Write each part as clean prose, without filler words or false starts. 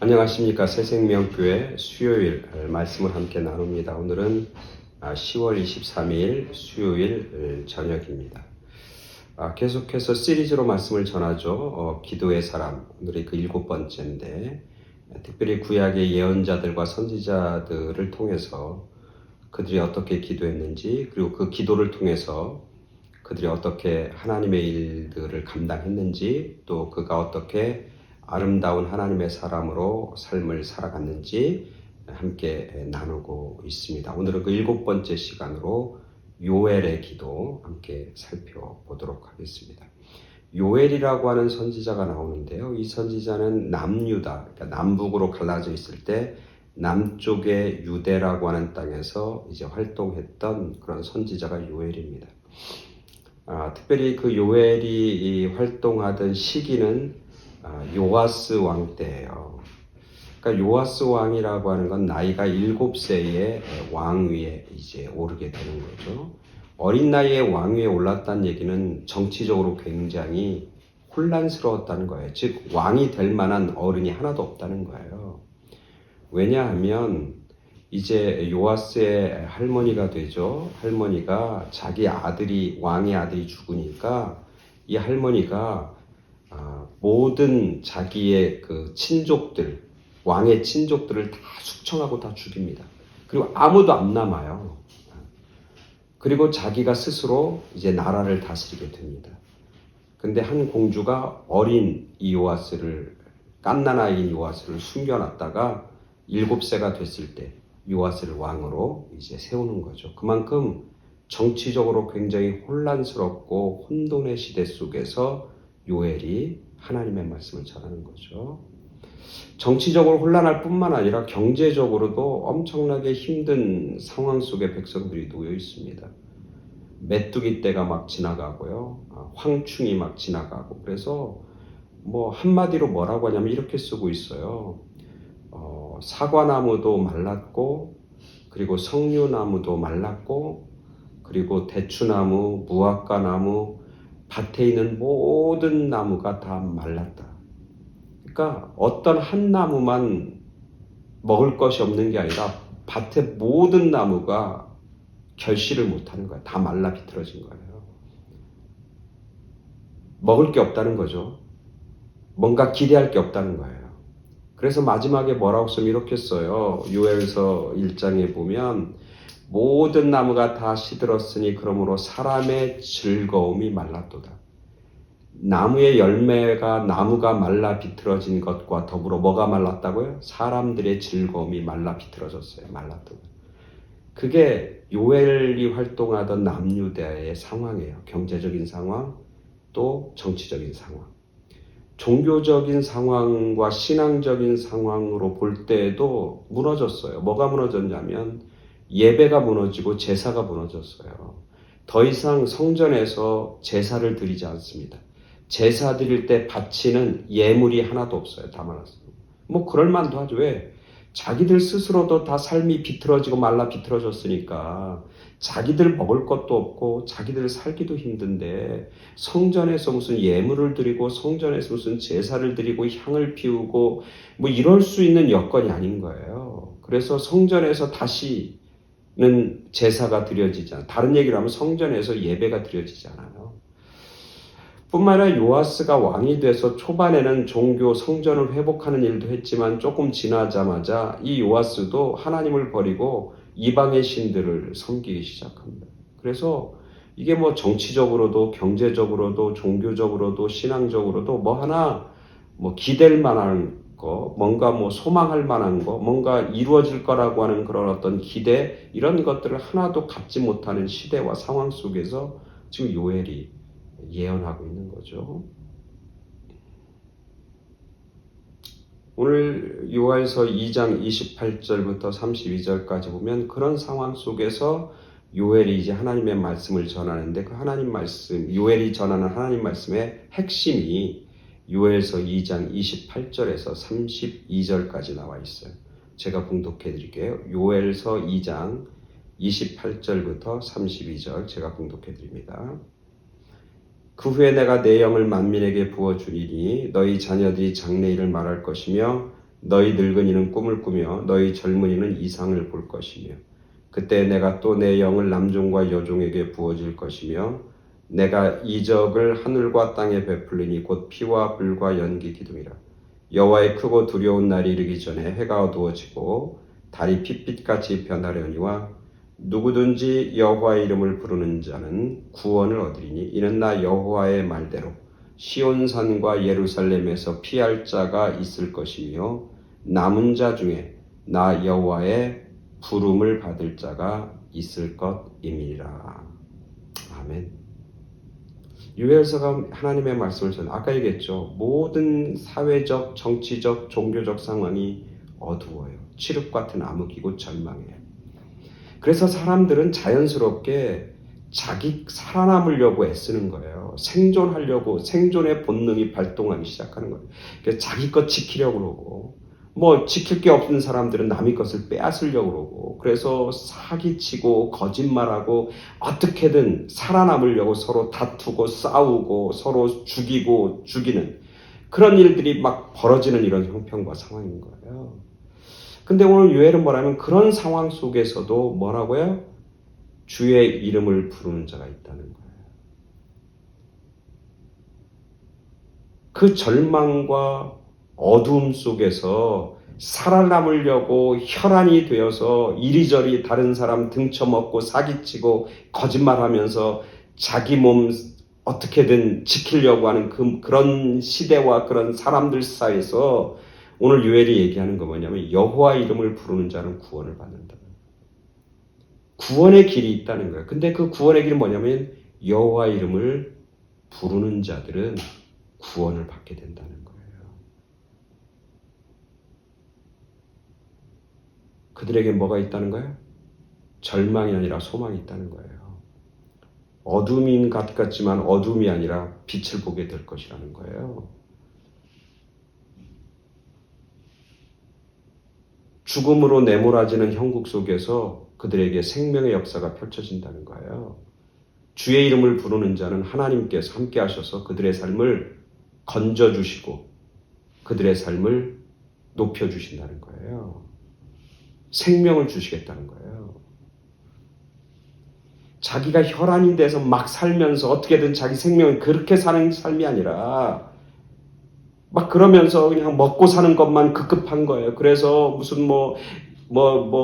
안녕하십니까. 새생명교회 수요일 말씀을 함께 나눕니다. 오늘은 10월 23일 수요일 저녁입니다. 계속해서 시리즈로 말씀을 전하죠. 기도의 사람, 오늘이 그 7번째인데 특별히 구약의 예언자들과 선지자들을 통해서 그들이 어떻게 기도했는지, 그리고 그 기도를 통해서 그들이 어떻게 하나님의 일들을 감당했는지, 또 그가 어떻게 아름다운 하나님의 사람으로 삶을 살아갔는지 함께 나누고 있습니다. 오늘은 그 7번째 시간으로 요엘의 기도 함께 살펴보도록 하겠습니다. 요엘이라고 하는 선지자가 나오는데요. 이 선지자는 남유다, 그러니까 남북으로 갈라져 있을 때 남쪽의 유대라고 하는 땅에서 이제 활동했던 그런 선지자가 요엘입니다. 특별히 그 요엘이 활동하던 시기는 요아스 왕 때예요. 그러니까 요아스 왕이라고 하는 건 나이가 7세에 왕위에 이제 오르게 되는 거죠. 어린 나이에 왕위에 올랐다는 얘기는 정치적으로 굉장히 혼란스러웠다는 거예요. 즉 왕이 될 만한 어른이 하나도 없다는 거예요. 왜냐하면 이제 요아스의 할머니가 되죠. 할머니가 자기 아들이, 왕의 아들이 죽으니까 이 할머니가 모든 자기의 그 친족들, 왕의 친족들을 다 숙청하고 다 죽입니다. 그리고 아무도 안 남아요. 그리고 자기가 스스로 이제 나라를 다스리게 됩니다. 근데 한 공주가 어린 이 요아스를, 갓난아이인 요아스를 숨겨놨다가 7세가 됐을 때 요아스를 왕으로 이제 세우는 거죠. 그만큼 정치적으로 굉장히 혼란스럽고 혼돈의 시대 속에서 요엘이 하나님의 말씀을 전하는 거죠. 정치적으로 혼란할 뿐만 아니라 경제적으로도 엄청나게 힘든 상황 속에 백성들이 놓여 있습니다. 메뚜기 떼가 막 지나가고요. 황충이 막 지나가고, 그래서 뭐 한마디로 뭐라고 하냐면 이렇게 쓰고 있어요. 사과나무도 말랐고, 그리고 석류나무도 말랐고, 그리고 대추나무, 무화과나무, 밭에 있는 모든 나무가 다 말랐다. 그러니까 어떤 한 나무만 먹을 것이 없는 게 아니라 밭의 모든 나무가 결실을 못하는 거야. 다 말라 비틀어진 거예요. 먹을 게 없다는 거죠. 뭔가 기대할 게 없다는 거예요. 그래서 마지막에 뭐라고 쓰면 이렇게 써요. 요엘서 1장에 보면 모든 나무가 다 시들었으니 그러므로 사람의 즐거움이 말랐도다. 나무의 열매가, 나무가 말라 비틀어진 것과 더불어 뭐가 말랐다고요? 사람들의 즐거움이 말라 비틀어졌어요. 말랐도다. 그게 요엘이 활동하던 남유대의 상황이에요. 경제적인 상황, 또 정치적인 상황. 종교적인 상황과 신앙적인 상황으로 볼 때에도 무너졌어요. 뭐가 무너졌냐면 예배가 무너지고 제사가 무너졌어요. 더 이상 성전에서 제사를 드리지 않습니다. 제사 드릴 때 바치는 예물이 하나도 없어요. 다 말았어요. 뭐 그럴만도 하죠. 왜? 자기들 스스로도 다 삶이 비틀어지고 말라 비틀어졌으니까 자기들 먹을 것도 없고 자기들 살기도 힘든데 성전에서 무슨 예물을 드리고 성전에서 무슨 제사를 드리고 향을 피우고 뭐 이럴 수 있는 여건이 아닌 거예요. 그래서 성전에서 다시는 제사가 드려지지 않아요. 다른 얘기로 하면 성전에서 예배가 드려지지 않아요. 뿐만 아니라 요아스가 왕이 돼서 초반에는 종교 성전을 회복하는 일도 했지만 조금 지나자마자 이 요아스도 하나님을 버리고 이방의 신들을 섬기기 시작합니다. 그래서 이게 뭐 정치적으로도 경제적으로도 종교적으로도 신앙적으로도 뭐 하나 뭐 기댈 만한 거, 뭔가 뭐 소망할 만한 거, 뭔가 이루어질 거라고 하는 그런 어떤 기대, 이런 것들을 하나도 갖지 못하는 시대와 상황 속에서 지금 요엘이 예언하고 있는 거죠. 오늘 요엘서 2장 28절부터 32절까지 보면 그런 상황 속에서 요엘이 이제 하나님의 말씀을 전하는데 그 하나님 말씀, 요엘이 전하는 하나님 말씀의 핵심이 요엘서 2장 28절에서 32절까지 나와 있어요. 제가 봉독해 드릴게요. 요엘서 2장 28절부터 32절 제가 봉독해 드립니다. 그 후에 내가 내 영을 만민에게 부어주리니 너희 자녀들이 장래일을 말할 것이며 너희 늙은이는 꿈을 꾸며 너희 젊은이는 이상을 볼 것이며 그때 내가 또 내 영을 남종과 여종에게 부어줄 것이며 내가 이적을 하늘과 땅에 베풀리니 곧 피와 불과 연기 기둥이라. 여호와의 크고 두려운 날이 이르기 전에 해가 어두워지고 달이 핏빛같이 변하려니와 누구든지 여호와의 이름을 부르는 자는 구원을 얻으리니 이는 나 여호와의 말대로 시온산과 예루살렘에서 피할 자가 있을 것이며 남은 자 중에 나 여호와의 부름을 받을 자가 있을 것임이라. 아멘. 요엘서가 하나님의 말씀을 전해 아까 얘기했죠. 모든 사회적, 정치적, 종교적 상황이 어두워요. 칠흑 같은 암흑이고 절망해요. 그래서 사람들은 자연스럽게 자기 살아남으려고 애쓰는 거예요. 생존하려고 생존의 본능이 발동하기 시작하는 거예요. 그래서 자기 것 지키려고 그러고 지킬 게 없는 사람들은 남의 것을 빼앗으려고 그러고 그래서 사기치고 거짓말하고 어떻게든 살아남으려고 서로 다투고 싸우고 서로 죽이고 죽이는 그런 일들이 막 벌어지는 이런 형편과 상황인 거예요. 근데 오늘 요엘은 뭐라면 그런 상황 속에서도 뭐라고요? 주의 이름을 부르는 자가 있다는 거예요. 그 절망과 어두움 속에서 살아남으려고 혈안이 되어서 이리저리 다른 사람 등쳐먹고 사기치고 거짓말하면서 자기 몸 어떻게든 지키려고 하는 그런 시대와 그런 사람들 사이에서 오늘 요엘이 얘기하는 거 뭐냐면 여호와 이름을 부르는 자는 구원을 받는다. 구원의 길이 있다는 거예요. 근데 그 구원의 길은 뭐냐면 여호와 이름을 부르는 자들은 구원을 받게 된다는 거예요. 그들에게 뭐가 있다는 거예요? 절망이 아니라 소망이 있다는 거예요. 어둠인 것 같지만 어둠이 아니라 빛을 보게 될 것이라는 거예요. 죽음으로 내몰아지는 형국 속에서 그들에게 생명의 역사가 펼쳐진다는 거예요. 주의 이름을 부르는 자는 하나님께서 함께 하셔서 그들의 삶을 건져주시고 그들의 삶을 높여주신다는 거예요. 생명을 주시겠다는 거예요. 자기가 혈안이 돼서 막 살면서 어떻게든 자기 생명을 그렇게 사는 삶이 아니라 막 그러면서 그냥 먹고 사는 것만 급급한 거예요. 그래서 무슨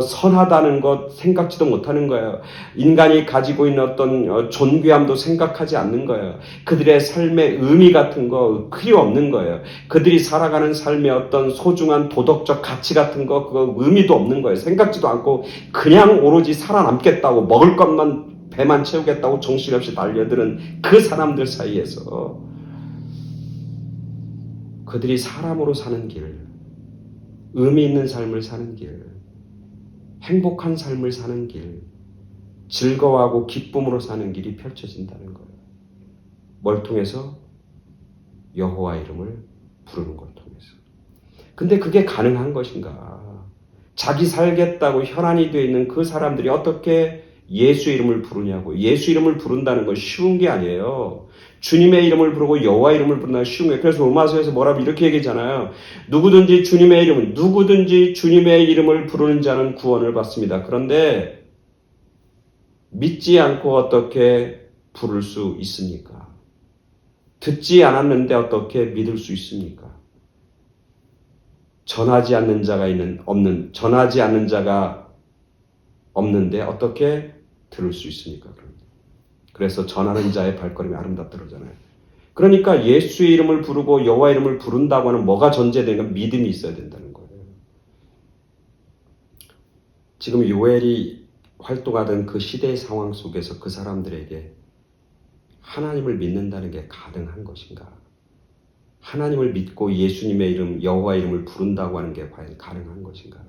선하다는 것 생각지도 못하는 거예요. 인간이 가지고 있는 어떤 존귀함도 생각하지 않는 거예요. 그들의 삶의 의미 같은 거 필요 없는 거예요. 그들이 살아가는 삶의 어떤 소중한 도덕적 가치 같은 거 그거 의미도 없는 거예요. 생각지도 않고 그냥 오로지 살아남겠다고 먹을 것만 배만 채우겠다고 정신없이 달려드는 그 사람들 사이에서 그들이 사람으로 사는 길, 의미 있는 삶을 사는 길, 행복한 삶을 사는 길, 즐거워하고 기쁨으로 사는 길이 펼쳐진다는 거예요. 뭘 통해서? 여호와 이름을 부르는 걸 통해서. 근데 그게 가능한 것인가? 자기 살겠다고 혈안이 되어 있는 그 사람들이 어떻게 예수 이름을 부르냐고. 예수 이름을 부른다는 건 쉬운 게 아니에요. 주님의 이름을 부르고 여호와 이름을 부른다는 건 쉬운 거예요. 그래서 로마서에서 뭐라고 이렇게 얘기하잖아요. 누구든지 주님의 이름을 부르는 자는 구원을 받습니다. 그런데 믿지 않고 어떻게 부를 수 있습니까? 듣지 않았는데 어떻게 믿을 수 있습니까? 전하지 않는 자가 없는데 어떻게 들을 수 있습니까? 그래서 전하는 자의 발걸음이 아름답다 그러잖아요. 그러니까 예수의 이름을 부르고 여호와 이름을 부른다고 하는 뭐가 전제되는 믿음이 있어야 된다는 거예요. 지금 요엘이 활동하던 그 시대의 상황 속에서 그 사람들에게 하나님을 믿는다는 게 가능한 것인가? 하나님을 믿고 예수님의 이름, 여호와 이름을 부른다고 하는 게 과연 가능한 것인가?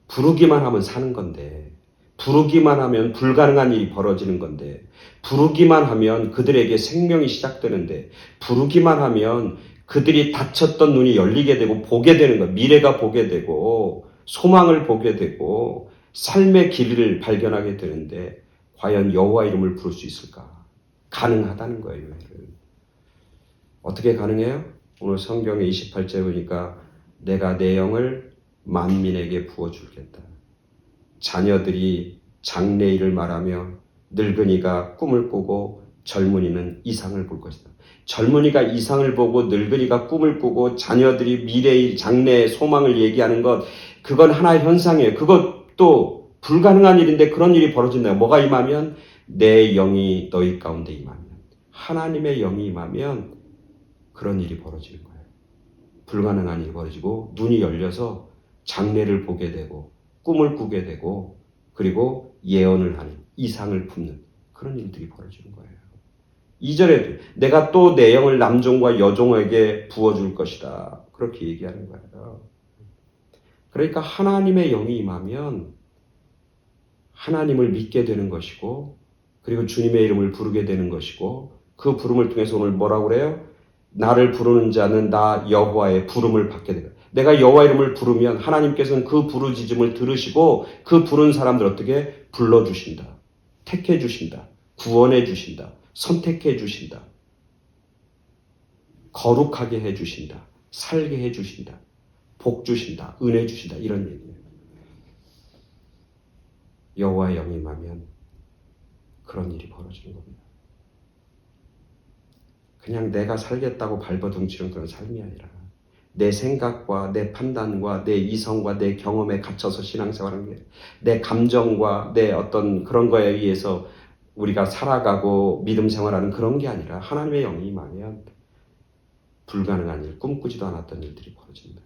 부르기만 하면 사는 건데, 부르기만 하면 불가능한 일이 벌어지는 건데, 부르기만 하면 그들에게 생명이 시작되는데, 부르기만 하면 그들이 닫혔던 눈이 열리게 되고 보게 되는 거예요. 미래가 보게 되고 소망을 보게 되고 삶의 길을 발견하게 되는데 과연 여호와 이름을 부를 수 있을까? 가능하다는 거예요. 어떻게 가능해요? 오늘 성경의 28절 보니까 내가 내 영을 만민에게 부어주겠다. 자녀들이 장래일을 말하며 늙은이가 꿈을 꾸고 젊은이는 이상을 볼 것이다. 젊은이가 이상을 보고 늙은이가 꿈을 꾸고 자녀들이 미래의 장래의 소망을 얘기하는 것, 그건 하나의 현상이에요. 그것도 불가능한 일인데 그런 일이 벌어진다. 뭐가 임하면? 내 영이 너희 가운데 임하면, 하나님의 영이 임하면 그런 일이 벌어지는 거예요. 불가능한 일이 벌어지고 눈이 열려서 장래를 보게 되고 꿈을 꾸게 되고 그리고 예언을 하는, 이상을 품는 그런 일들이 벌어지는 거예요. 2절에도 내가 또 내 영을 남종과 여종에게 부어줄 것이다. 그렇게 얘기하는 거예요. 그러니까 하나님의 영이 임하면 하나님을 믿게 되는 것이고 그리고 주님의 이름을 부르게 되는 것이고 그 부름을 통해서 오늘 뭐라고 그래요? 나를 부르는 자는 나 여호와의 부름을 받게 되다. 내가 여호와 이름을 부르면 하나님께서는 그 부르짖음을 들으시고 그 부른 사람들 어떻게 불러주신다. 택해 주신다. 구원해 주신다. 선택해 주신다. 거룩하게 해 주신다. 살게 해 주신다. 복 주신다. 은혜 주신다. 이런 얘기예요. 여호와의 영이 임하면 그런 일이 벌어지는 겁니다. 그냥 내가 살겠다고 발버둥치는 그런 삶이 아니라 내 생각과 내 판단과 내 이성과 내 경험에 갇혀서 신앙생활하는 게, 내 감정과 내 어떤 그런 거에 의해서 우리가 살아가고 믿음 생활하는 그런 게 아니라 하나님의 영이 임하면 불가능한 일, 꿈꾸지도 않았던 일들이 벌어진다.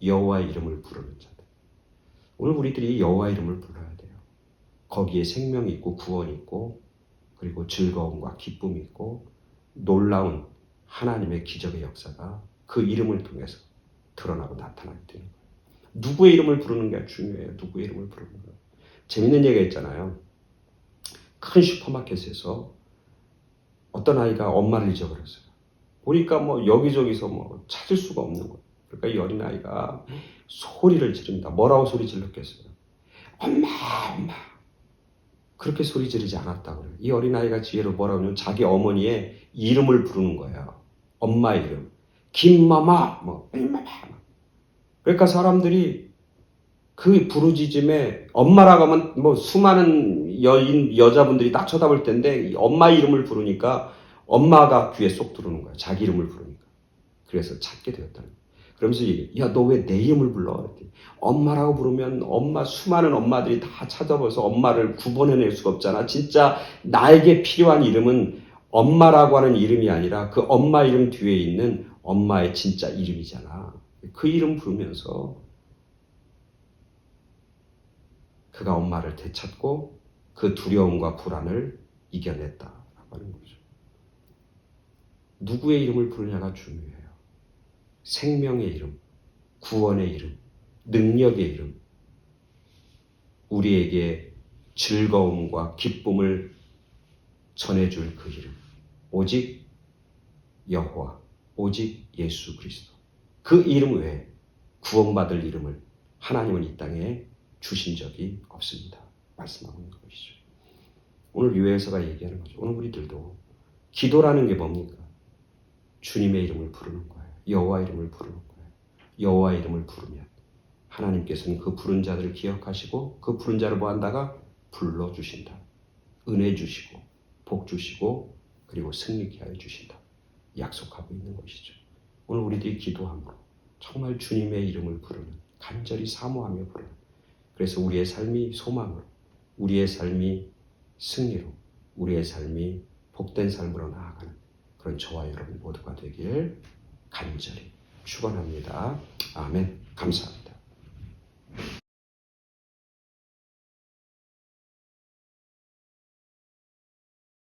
여호와의 이름을 부르는 자들. 오늘 우리들이 여호와의 이름을 불러야 돼요. 거기에 생명이 있고 구원이 있고 그리고 즐거움과 기쁨이 있고 놀라운 하나님의 기적의 역사가 그 이름을 통해서 드러나고 나타나게 되는 거예요. 누구의 이름을 부르는 게 중요해요. 누구의 이름을 부르는 거예요. 재밌는 얘기가 있잖아요. 큰 슈퍼마켓에서 어떤 아이가 엄마를 잊어버렸어요. 보니까 뭐 여기저기서 뭐 찾을 수가 없는 거예요. 그러니까 이 어린아이가 소리를 지릅니다. 뭐라고 소리 질렀겠어요? 엄마, 엄마. 그렇게 소리 지르지 않았다고 그래요. 이 어린아이가 지혜로 뭐라고 하냐면 자기 어머니의 이름을 부르는 거예요. 엄마의 이름. 김마마, 뭐, 임마마. 그러니까 사람들이 그 부르짖음에 엄마라고 하면 뭐 수많은 여자분들이 딱 쳐다볼 텐데 엄마의 이름을 부르니까 엄마가 귀에 쏙 들어오는 거야. 자기 이름을 부르니까. 그래서 찾게 되었다는 거야. 그러면서 야, 너 왜 내 이름을 불러? 엄마라고 부르면 수많은 엄마들이 다 찾아봐서 엄마를 구분해낼 수가 없잖아. 진짜 나에게 필요한 이름은 엄마라고 하는 이름이 아니라 그 엄마 이름 뒤에 있는 엄마의 진짜 이름이잖아. 그 이름 부르면서 그가 엄마를 되찾고 그 두려움과 불안을 이겨냈다라고 하는 거죠. 누구의 이름을 부르냐가 중요해요. 생명의 이름, 구원의 이름, 능력의 이름, 우리에게 즐거움과 기쁨을 전해줄 그 이름, 오직 여호와, 오직 예수 그리스도. 그 이름 외에 구원받을 이름을 하나님은 이 땅에 주신 적이 없습니다. 말씀하고 있는 것이죠. 오늘 유혜서가 얘기하는 거죠. 오늘 우리들도 기도라는 게 뭡니까? 주님의 이름을 부르는 거예요. 여호와 이름을 부르는 거예요. 여호와 이름을 부르면 하나님께서는 그 부른 자들을 기억하시고 그 부른 자를 뭐한다가 불러주신다. 은혜 주시고 복 주시고 그리고 승리케 하여 주신다. 약속하고 있는 것이죠. 오늘 우리들이 기도함으로 정말 주님의 이름을 부르는, 간절히 사모하며 부르는, 그래서 우리의 삶이 소망으로, 우리의 삶이 승리로, 우리의 삶이 복된 삶으로 나아가는 그런 저와 여러분 모두가 되길 간절히 축원합니다. 아멘. 감사합니다.